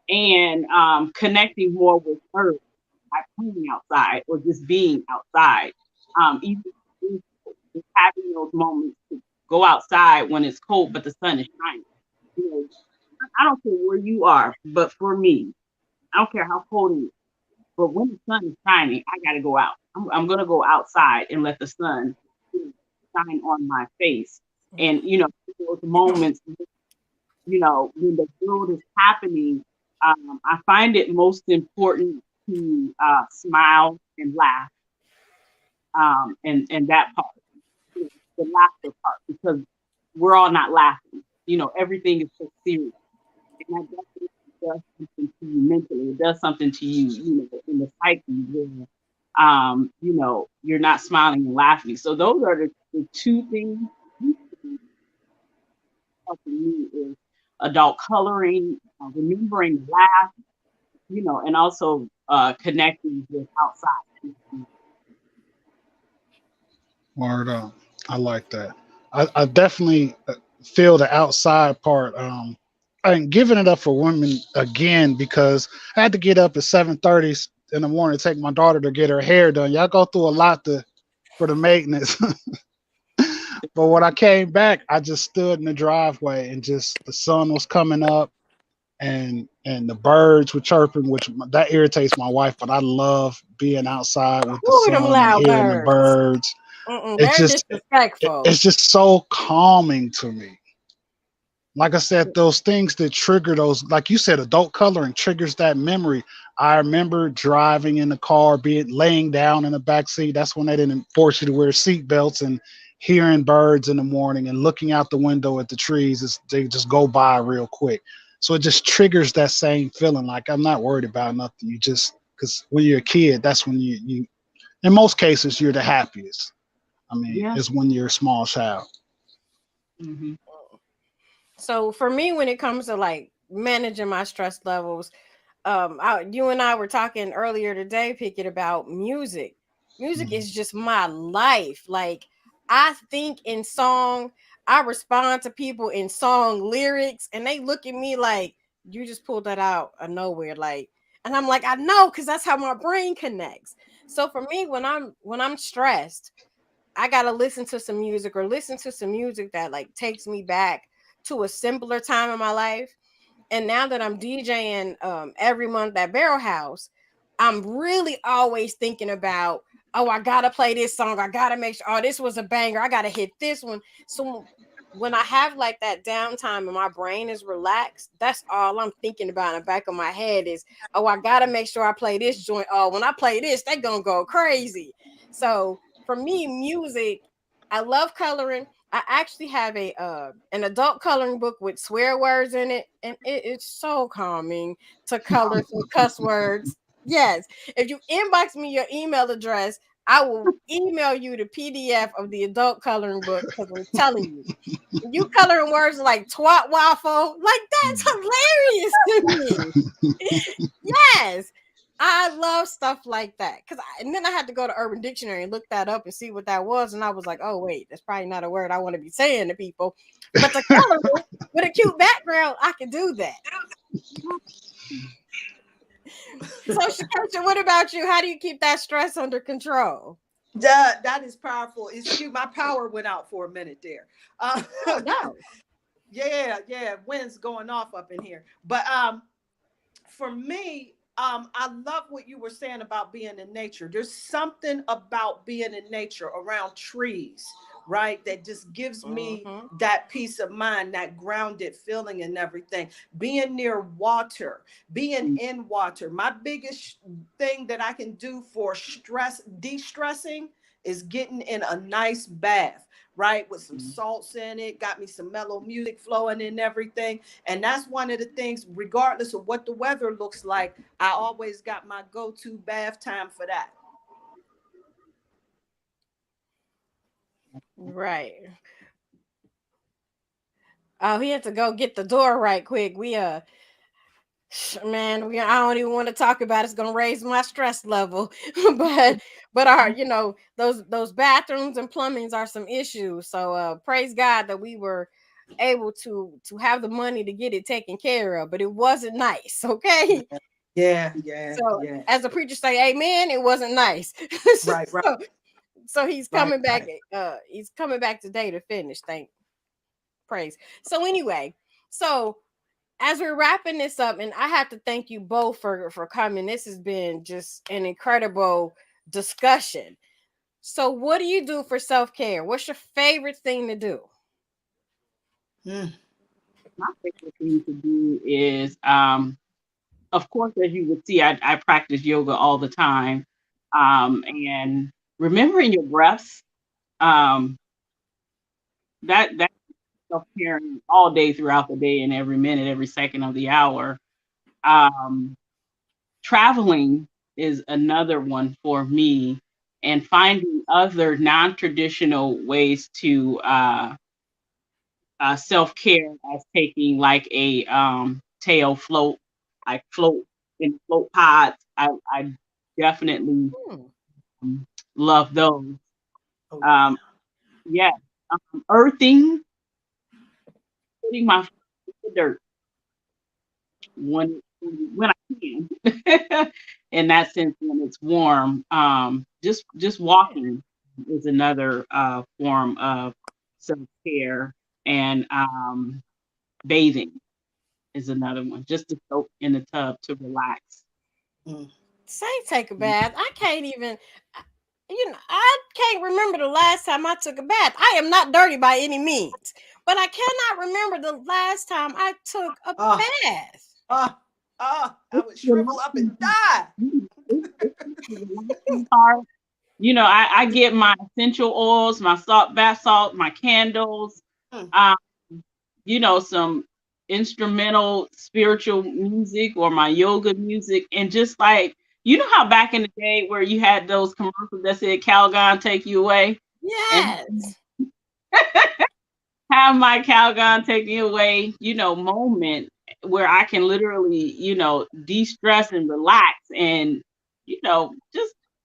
and connecting more with earth by playing outside or just being outside. Even just having those moments to go outside when it's cold but the sun is shining. You know, I don't care where you are, but for me, I don't care how cold it is. But when the sun is shining, I got to go out. I'm going to go outside and let the sun shine on my face. And, those moments, when the build is happening, I find it most important to smile and laugh, and that part, the laughter part, because we're all not laughing. Everything is so serious, and that definitely does something to you mentally. It does something to you, in the psyche where, you're not smiling and laughing. So those are the two things helping me is adult coloring, remembering to laugh, and also connecting with outside. Word up. I like that. I definitely feel the outside part. And giving it up for women again because I had to get up at 7:30 in the morning to take my daughter to get her hair done. Y'all go through a lot for the maintenance. But when I came back, I just stood in the driveway and just the sun was coming up and the birds were chirping, which that irritates my wife. But I love being outside with the Ooh, them sun and loud hearing the birds. birds. It's They're just disrespectful. it's just so calming to me. Like I said, those things that trigger those, like you said, adult coloring triggers that memory. I remember driving in the car, being laying down in the back seat. That's when they didn't force you to wear seat belts, and hearing birds in the morning and looking out the window at the trees. They just go by real quick. So it just triggers that same feeling. Like I'm not worried about nothing. You just, because when you're a kid, that's when you in most cases, you're the happiest. I mean, Yeah. is when you're a small child. Mm-hmm. So for me, when it comes to like managing my stress levels, you and I were talking earlier today, picking about music. Music Mhm. is just my life. Like I think in song, I respond to people in song lyrics, and they look at me like you just pulled that out of nowhere. Like, and I'm like, I know, because that's how my brain connects. So for me, when I'm stressed, I gotta listen to some music or listen to some music that like takes me back to a simpler time in my life. And now that I'm DJing every month at Barrel House, I'm really always thinking about, oh, I gotta play this song. I gotta make sure, oh, this was a banger. I gotta hit this one. So when I have like that downtime and my brain is relaxed, that's all I'm thinking about in the back of my head is, oh, I gotta make sure I play this joint. Oh, when I play this, they gonna go crazy. So for me, music, I love coloring. I actually have a an adult coloring book with swear words in it, and it is so calming to color some cuss words. Yes, if you inbox me your email address, I will email you the PDF of the adult coloring book because I'm telling you, you coloring words like twat waffle, like that's hilarious to me. Yes. I love stuff like that and then I had to go to Urban Dictionary and look that up and see what that was, and I was like, oh wait, that's probably not a word I want to be saying to people. But the color with a cute background, I can do that. So, Shakesha, what about you? How do you keep that stress under control? That is powerful. Excuse, my power went out for a minute there. Oh no. Yeah, winds going off up in here. But for me, I love what you were saying about being in nature. There's something about being in nature around trees right? That just gives me Mhm. that peace of mind, that grounded feeling and everything. Being near water, being in water. My biggest thing that I can do for stress, de-stressing, is getting in a nice bath, right? With some salts in it, got me some mellow music flowing and everything. And that's one of the things, regardless of what the weather looks like, I always got my go-to bath time for that. Right. Oh, he had to go get the door right quick. Man, I don't even want to talk about it. It's gonna raise my stress level. but our, those bathrooms and plumbings are some issues. So praise God that we were able to have the money to get it taken care of, but it wasn't nice. Okay. Yeah, yeah, So yeah. as the preacher say, amen, it wasn't nice. Right, right, so, so he's right, coming back, right. he's coming back today to finish. Thank praise. So anyway, so as we're wrapping this up, and I have to thank you both for coming. This has been just an incredible discussion. So, what do you do for self care? What's your favorite thing to do? Mm. My favorite thing to do is, of course, as you would see, I practice yoga all the time. And remembering your breaths, um, that's self-care all day throughout the day and every minute, every second of the hour. Um, Traveling is another one for me, and finding other non-traditional ways to self-care, as taking like a tail float, I float in float pods. I definitely Hmm. um, love those. Oh, Um, yeah, earthing, putting my foot in the dirt when I can. In that sense, when it's warm, just walking is another form of self care, and bathing is another one. Just to soak in the tub to relax. mm. Say take a bath. I can't even. I can't remember the last time I took a bath. I am not dirty by any means, but I cannot remember the last time I took a Ah, bath. ah, ah, I It's would shrivel up and relaxing. die. It's the relaxing part. I get my essential oils, my salt, bath salt, my candles, Mm. um, some instrumental spiritual music or my yoga music, and just like, how back in the day where you had those commercials that said Calgon take you away, and Yes. have my Calgon take you away, moment where I can literally, de-stress and relax, and,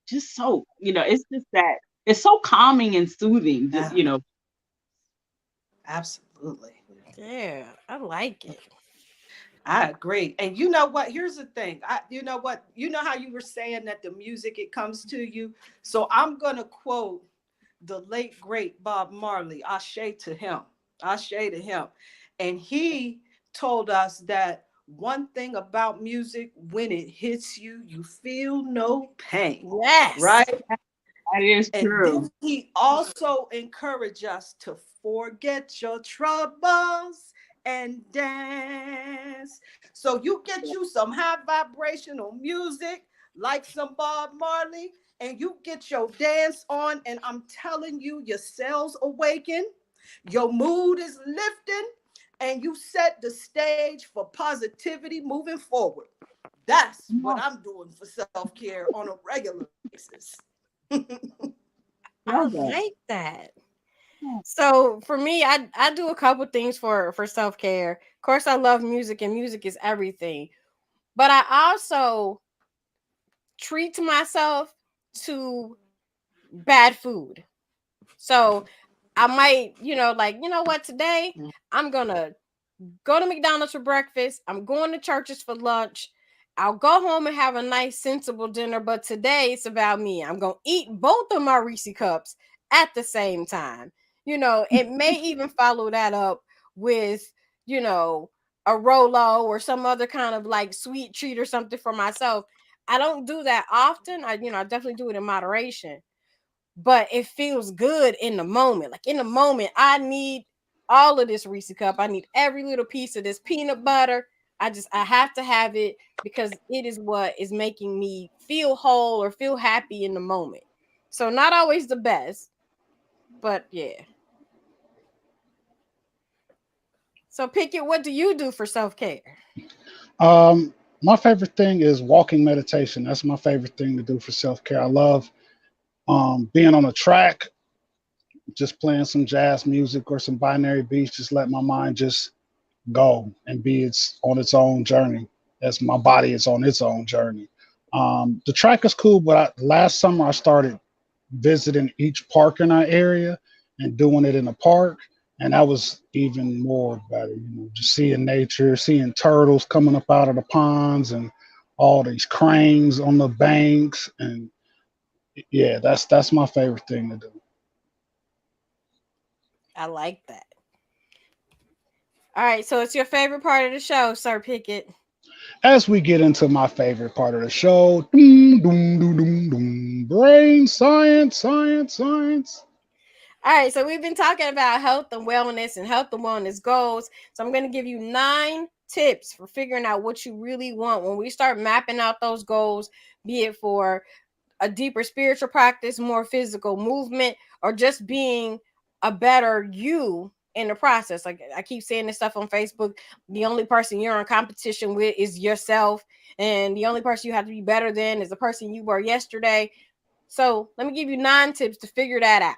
just so, it's just that it's so calming and soothing, Ah, absolutely. Yeah, I like it. I agree. And you know what? Here's the thing. You know what? You know how you were saying that the music, it comes to you. So I'm gonna quote the late great Bob Marley. Ashe to him. Ashe to him. And he told us that one thing about music, when it hits you, you feel no pain. Yes. Right? that is And true. then he also encouraged us to forget your troubles and dance. So you get you some high vibrational music like some Bob Marley, and you get your dance on, and I'm telling you, your cells awaken, your mood is lifting, and you set the stage for positivity moving forward. That's what Yeah, I'm doing for self-care on a regular basis. I love that. like that. Yeah. So for me, I do a couple things for self care. Of course, I love music, and music is everything. But I also treat myself to bad food. So I might, what, today I'm gonna go to McDonald's for breakfast. I'm going to churches for lunch. I'll go home and have a nice, sensible dinner. But today it's about me. I'm going to eat both of my Reese cups at the same time. It may even follow that up with, you know, a Rolo or some other kind of like sweet treat or something for myself. I don't do that often. I definitely do it in moderation. but it feels good in the moment. Like in the moment, I need all of this Reese cup. I need every little piece of this peanut butter. I have to have it because it is what is making me feel whole or feel happy in the moment. So not always the best, but yeah. So Pickett, what do you do for self-care? My favorite thing is walking meditation. That's my favorite thing to do for self-care. I love being on a track, just playing some jazz music or some binary beats, just let my mind just go and be its on its own journey as my body is on its own journey. The track is cool, but last summer I started visiting each park in our area and doing it in the park, and that was even more better. Just seeing nature, seeing turtles coming up out of the ponds, and all these cranes on the banks, and yeah, that's my favorite thing to do. I like that. All right, so it's your favorite part of the show, Sir Pickett. As we get into my favorite part of the show, doom, doom, doom, doom, doom, brain science, science, science. All right, so we've been talking about health and wellness and health and wellness goals. So I'm going to give you 9 tips for figuring out what you really want when we start mapping out those goals, be it for a deeper spiritual practice, more physical movement, or just being a better you in the process. Like I keep saying this stuff on Facebook, the only person you're in competition with is yourself, and the only person you have to be better than is the person you were yesterday. So let me give you 9 tips to figure that out.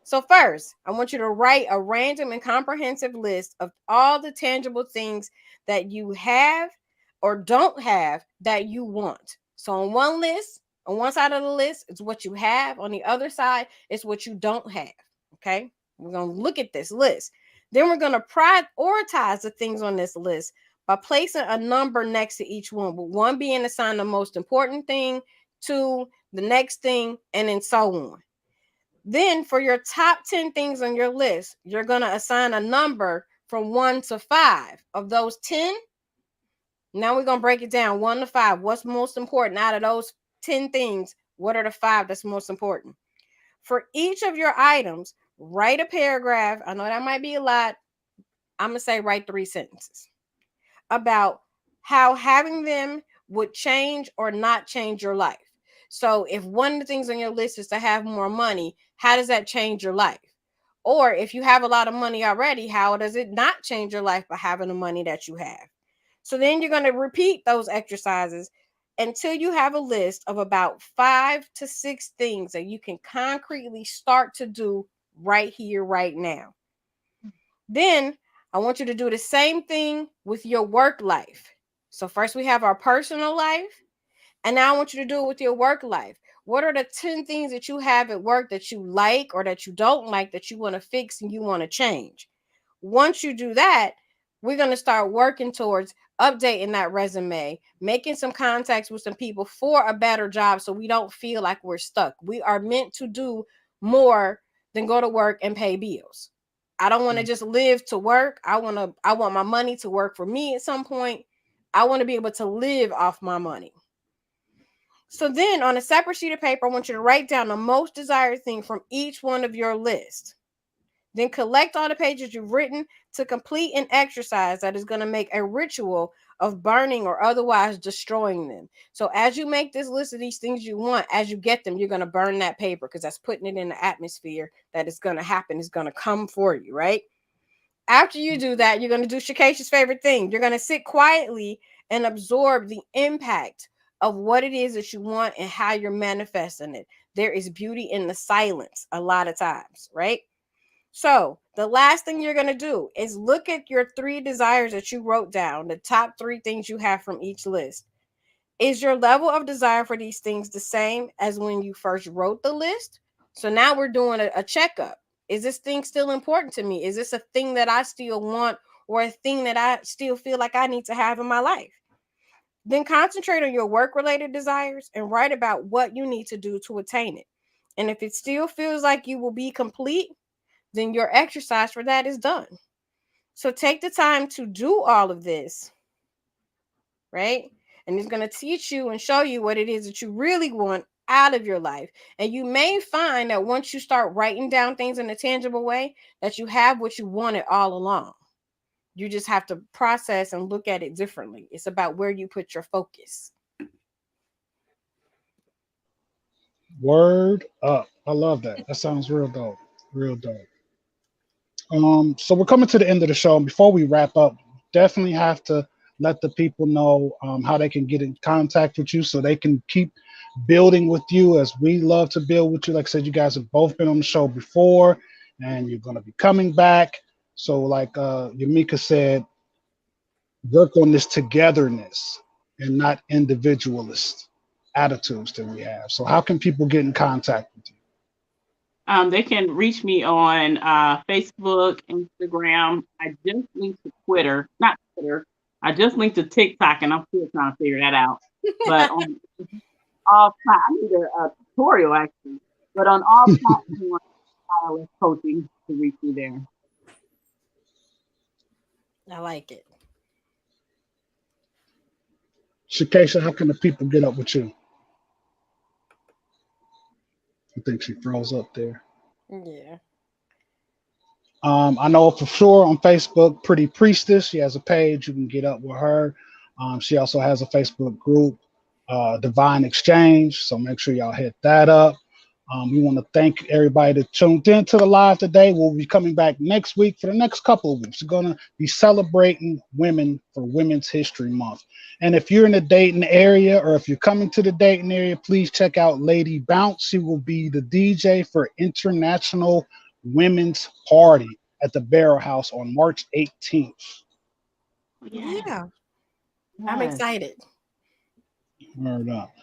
So first, I want you to write a random and comprehensive list of all the tangible things that you have or don't have that you want. So on one side of the list, it's what you have. On the other side, it's what you don't have. Okay? We're going to look at this list. Then we're going to prioritize the things on this list by placing a number next to each one, with 1 being assigned the most important thing, 2, the next thing, and then so on. Then for your top 10 things on your list, you're going to assign a number from 1 to 5. Of those 10, now we're going to break it down 1 to 5. What's most important out of those 10 things? What are the 5 that's most important? For each of your items, write a paragraph. I know that might be a lot. I'm going to say write 3 sentences about how having them would change or not change your life. So if one of the things on your list is to have more money, how does that change your life? Or if you have a lot of money already, how does it not change your life by having the money that you have? So then you're going to repeat those exercises until you have a list of about 5 to 6 things that you can concretely start to do right here, right now. Then I want you to do the same thing with your work life. So first we have our personal life, and now I want you to do it with your work life. What are the 10 things that you have at work that you like or that you don't like that you want to fix and you want to change? Once you do that, we're going to start working towards updating that resume, making some contacts with some people for a better job so we don't feel like we're stuck. We are meant to do more than go to work and pay bills. I don't want to just live to work. I want my money to work for me at some point. I want to be able to live off my money. So then on a separate sheet of paper, I want you to write down the most desired thing from each one of your list. Then collect all the pages you've written to complete an exercise that is going to make a ritual of burning or otherwise destroying them. So as you make this list of these things you want, as you get them, you're going to burn that paper because that's putting it in the atmosphere that it's going to happen. It's going to come for you, right? After you do that, you're going to do Shakeshia's favorite thing. You're going to sit quietly and absorb the impact of what it is that you want and how you're manifesting it. There is beauty in the silence a lot of times, right? So the last thing you're going to do is look at your 3 desires that you wrote down, the top 3 things you have from each list. Is your level of desire for these things the same as when you first wrote the list? So now we're doing a checkup. Is this thing still important to me? Is this a thing that I still want or a thing that I still feel like I need to have in my life? Then concentrate on your work-related desires and write about what you need to do to attain it. And if it still feels like you will be complete, then your exercise for that is done. So take the time to do all of this, right? And it's going to teach you and show you what it is that you really want out of your life. And you may find that once you start writing down things in a tangible way, that you have what you wanted all along. You just have to process and look at it differently. It's about where you put your focus. Word up. I love that. That sounds real dope. Real dope. So we're coming to the end of the show. And before we wrap up, definitely have to let the people know how they can get in contact with you so they can keep building with you as we love to build with you. Like I said, you guys have both been on the show before and you're going to be coming back. So like Yamika said, work on this togetherness and not individualist attitudes that we have. So how can people get in contact with you? They can reach me on Facebook, Instagram. I just linked to Twitter, not Twitter. I just linked to TikTok, and I'm still trying to figure that out. But on all I need a tutorial actually. But on all platforms, wireless coaching to reach me there. I like it. Shakesha, how can the people get up with you? I think she froze up there. Yeah. I know for sure on Facebook, Pretty Priestess. She has a page. You can get up with her. She also has a Facebook group, Divine Exchange. So make sure y'all hit that up. We want to thank everybody that tuned in to the live today. We'll be coming back next week for the next couple of weeks. We're going to be celebrating women for Women's History Month. And if you're in the Dayton area or if you're coming to the Dayton area, please check out Lady Bounce. She will be the DJ for International Women's Party at the Barrel House on March 18th. Yeah. I'm excited. Word up.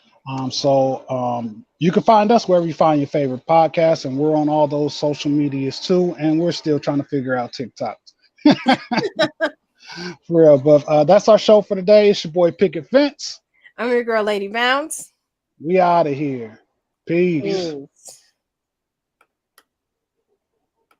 You can find us wherever you find your favorite podcasts, and we're on all those social medias too. And we're still trying to figure out TikTok. For real, but that's our show for today. It's your boy Picket Fence. I'm your girl, Lady Bounce. We out of here. Peace. Peace.